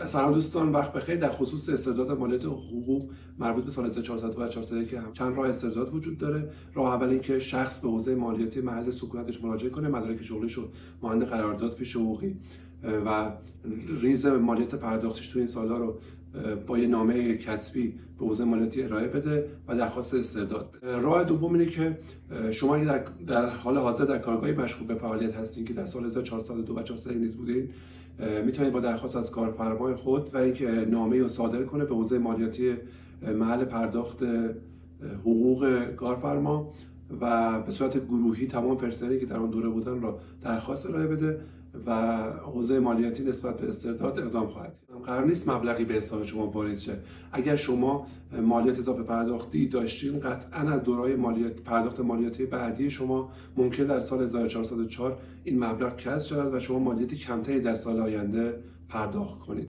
سلام دوستان، وقت بخیر. در خصوص استرداد مالیات حقوق مربوط به سال 1400 و 401 که چند راه استرداد وجود داره. راه اول این که شخص به حوزه مالیاتی محل سکونتش مراجعه کنه، مدارک شغلیش رو مانند قرارداد، فیش حقوقی و ریز مالیات پرداختش تو این سال‌ها رو با یه نامه کتبی به حوزه مالیاتی ارائه بده و درخواست استرداد بده. راه دوم اینه که شما اگه در حال حاضر در کارگاهی مشغول به فعالیت هستین که در سال 1402 و 401 نیز بودین، میتونید با درخواست از کارفرمای خود و اینکه نامه‌ای رو صادر کنه به حوزه مالیاتی محل پرداخت حقوق کارفرما و به صورت گروهی تمام پرسنلی که در اون دوره بودن را درخواست ارائه بده و حوزه مالیاتی نسبت به استرداد اقدام خواهد کرد. قرار نیست مبلغی به حساب شما وارد شه. اگر شما مالیات اضافه پرداختی داشتین، قطعا از دوره‌های پرداخت مالیاتی بعدی شما ممکن در سال 1404 این مبلغ کسر شود و شما مالیاتی کمتری در سال آینده پرداخت کنید.